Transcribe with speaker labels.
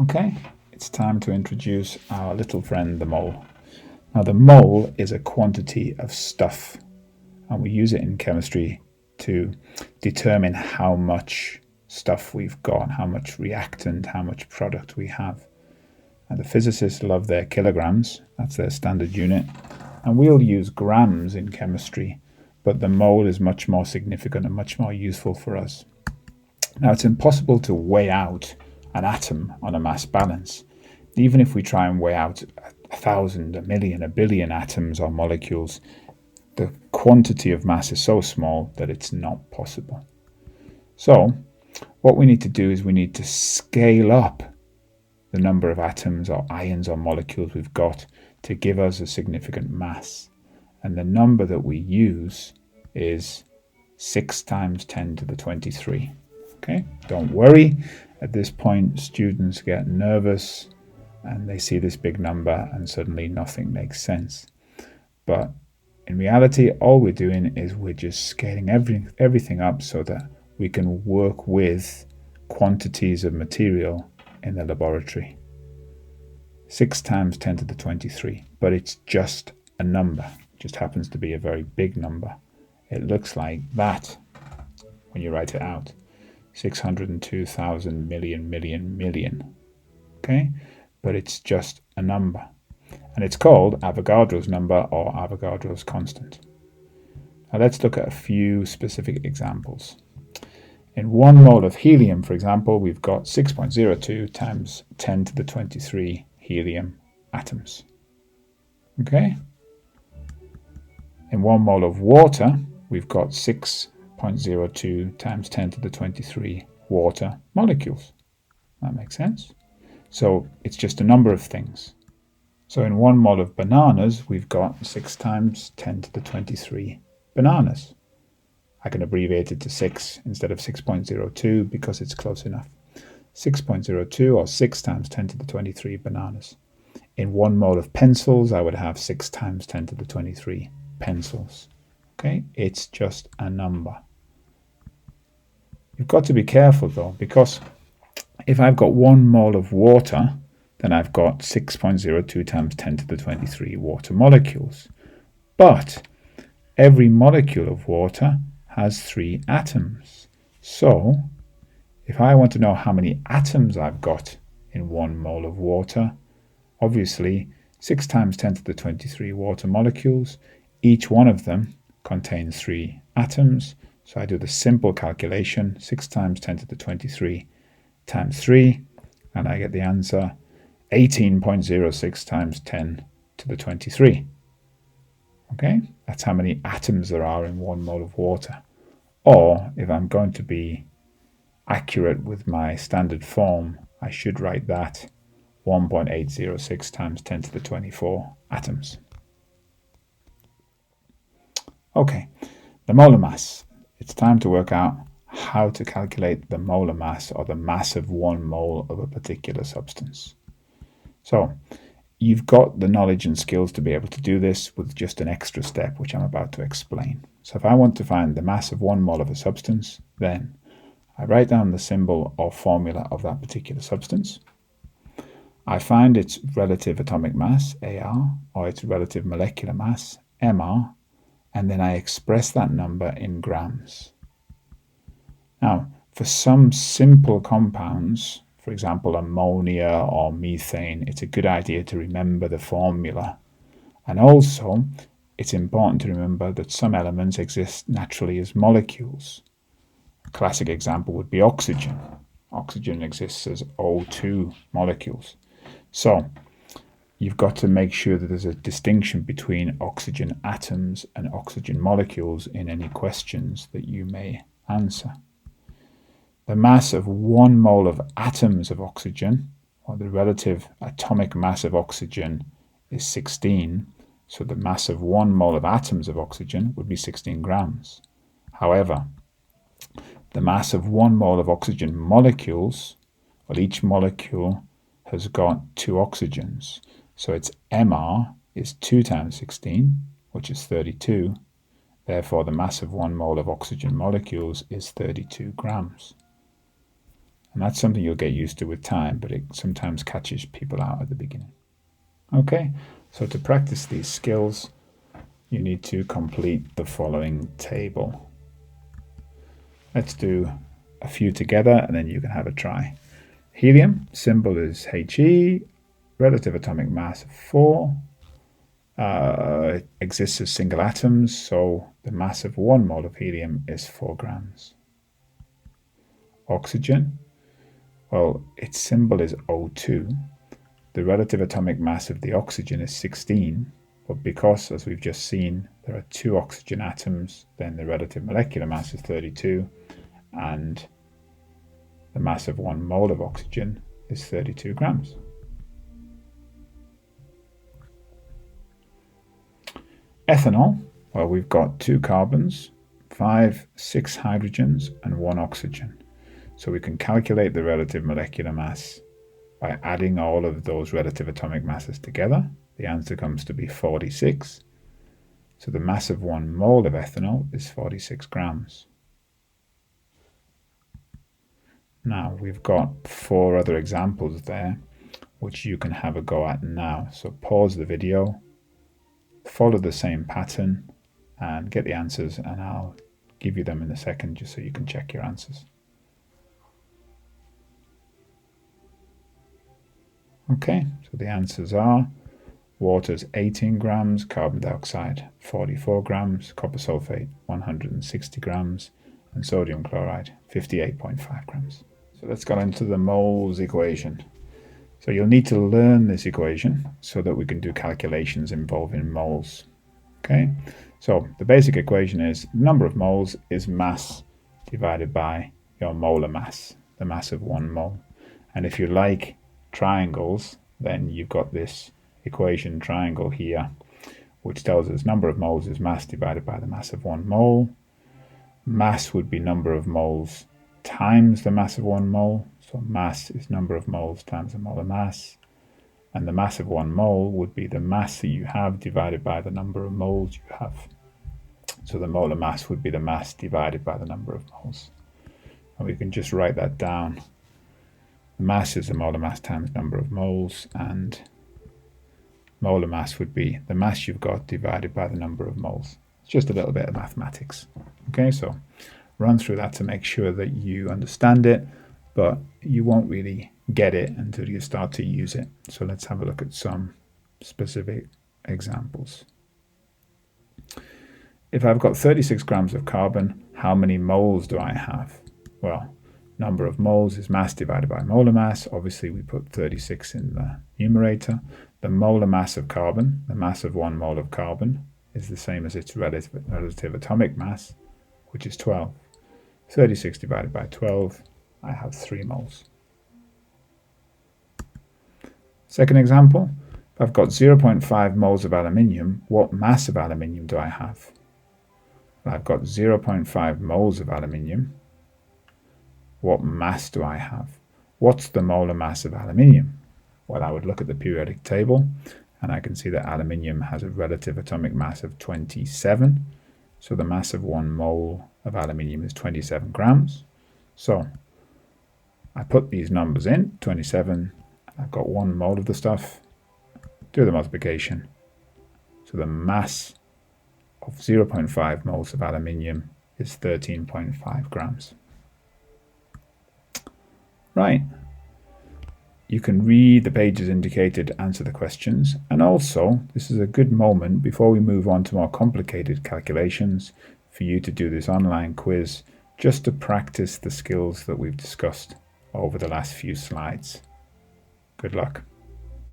Speaker 1: Okay, it's time to introduce our little friend, the mole. Now, the mole is a quantity of stuff, and we use it in chemistry to determine how much stuff we've got, how much reactant, how much product we have. And the physicists love their kilograms, that's their standard unit, and we'll use grams in chemistry, but the mole is much more significant and much more useful for us. Now, it's impossible to weigh out an atom on a mass balance. Even if we try and weigh out 1,000, a million, a billion atoms or molecules, the quantity of mass is so small that it's not possible. So, what we need to do is we need to scale up the number of atoms or ions or molecules we've got to give us a significant mass. And the number that we use is 6 times 10 to the 23. Okay, don't worry. At this point, students get nervous and they see this big number and suddenly nothing makes sense. But in reality, all we're doing is we're just scaling everything up so that we can work with quantities of material in the laboratory. 6 times 10 to the 23, but it's just a number. It just happens to be a very big number. It looks like that when you write it out. 602,000 million. Okay? But it's just a number. And it's called Avogadro's number or Avogadro's constant. Now let's look at a few specific examples. In 1 mole of helium, for example, we've got 6.02 times 10 to the 23 helium atoms. Okay? In 1 mole of water, we've got 6.02 times 10 to the 23 water molecules. That makes sense? So it's just a number of things. So in 1 mole of bananas, we've got 6 times 10 to the 23 bananas. I can abbreviate it to 6 instead of 6.02 because it's close enough. 6.02 or 6 times 10 to the 23 bananas. In 1 mole of pencils, I would have 6 times 10 to the 23 pencils. Okay, it's just a number. You've got to be careful though, because if I've got 1 mole of water, then I've got 6.02 times 10 to the 23 water molecules. But every molecule of water has 3 atoms. So if I want to know how many atoms I've got in 1 mole of water, obviously 6 times 10 to the 23 water molecules, each one of them contains 3 atoms. So I do the simple calculation, 6 times 10 to the 23 times 3, and I get the answer 18.06 times 10 to the 23. Okay, that's how many atoms there are in 1 mole of water. Or if I'm going to be accurate with my standard form, I should write that 1.806 times 10 to the 24 atoms. Okay, the molar mass. It's time to work out how to calculate the molar mass or the mass of 1 mole of a particular substance. So you've got the knowledge and skills to be able to do this with just an extra step, which I'm about to explain. So if I want to find the mass of 1 mole of a substance, then I write down the symbol or formula of that particular substance. I find its relative atomic mass, Ar, or its relative molecular mass, Mr, and then I express that number in grams. Now, for some simple compounds, for example, ammonia or methane, it's a good idea to remember the formula. And also, it's important to remember that some elements exist naturally as molecules. A classic example would be oxygen. Oxygen exists as O2 molecules. So, you've got to make sure that there's a distinction between oxygen atoms and oxygen molecules in any questions that you may answer. The mass of 1 mole of atoms of oxygen, or the relative atomic mass of oxygen, is 16, so the mass of 1 mole of atoms of oxygen would be 16 grams. However, the mass of 1 mole of oxygen molecules, well, each molecule has got 2 oxygens, so its Mr is 2 times 16, which is 32. Therefore, the mass of 1 mole of oxygen molecules is 32 grams. And that's something you'll get used to with time, but it sometimes catches people out at the beginning. Okay, so to practice these skills, you need to complete the following table. Let's do a few together and then you can have a try. Helium, symbol is He, relative atomic mass of 4. It exists as single atoms, so the mass of 1 mole of helium is 4 grams. Oxygen, well, its symbol is O2. The relative atomic mass of the oxygen is 16, but because, as we've just seen, there are 2 oxygen atoms, then the relative molecular mass is 32, and the mass of 1 mole of oxygen is 32 grams. Ethanol, well, we've got 2 carbons, 5, 6 hydrogens, and 1 oxygen. So we can calculate the relative molecular mass by adding all of those relative atomic masses together. The answer comes to be 46. So the mass of 1 mole of ethanol is 46 grams. Now we've got 4 other examples there, which you can have a go at now. So pause the video, follow the same pattern, and get the answers, and I'll give you them in a second just so you can check your answers. Okay, so the answers are water's 18 grams, carbon dioxide 44 grams, copper sulfate 160 grams, and sodium chloride 58.5 grams. So let's go into the moles equation. So you'll need to learn this equation so that we can do calculations involving moles. Okay, so the basic equation is number of moles is mass divided by your molar mass, the mass of 1 mole. And if you like triangles, then you've got this equation triangle here, which tells us number of moles is mass divided by the mass of 1 mole. Mass would be number of moles times the mass of 1 mole. So mass is number of moles times the molar mass. And the mass of 1 mole would be the mass that you have divided by the number of moles you have. So the molar mass would be the mass divided by the number of moles. And we can just write that down. The mass is the molar mass times number of moles, and molar mass would be the mass you've got divided by the number of moles. It's just a little bit of mathematics. Okay, so run through that to make sure that you understand it, but you won't really get it until you start to use it. So let's have a look at some specific examples. If I've got 36 grams of carbon, how many moles do I have? Well, number of moles is mass divided by molar mass. Obviously, we put 36 in the numerator. The molar mass of carbon, the mass of 1 mole of carbon, is the same as its relative atomic mass, which is 12. 36 divided by 12, I have 3 moles. Second example, if I've got 0.5 moles of aluminium, what mass of aluminium do I have? Well, I've got 0.5 moles of aluminium. What mass do I have? What's the molar mass of aluminium? Well, I would look at the periodic table, and I can see that aluminium has a relative atomic mass of 27. So the mass of 1 mole of aluminium is 27 grams. So I put these numbers in, 27, I've got 1 mole of the stuff, do the multiplication. So the mass of 0.5 moles of aluminium is 13.5 grams. Right. You can read the pages indicated, answer the questions, and also this is a good moment before we move on to more complicated calculations for you to do this online quiz just to practice the skills that we've discussed over the last few slides. Good luck.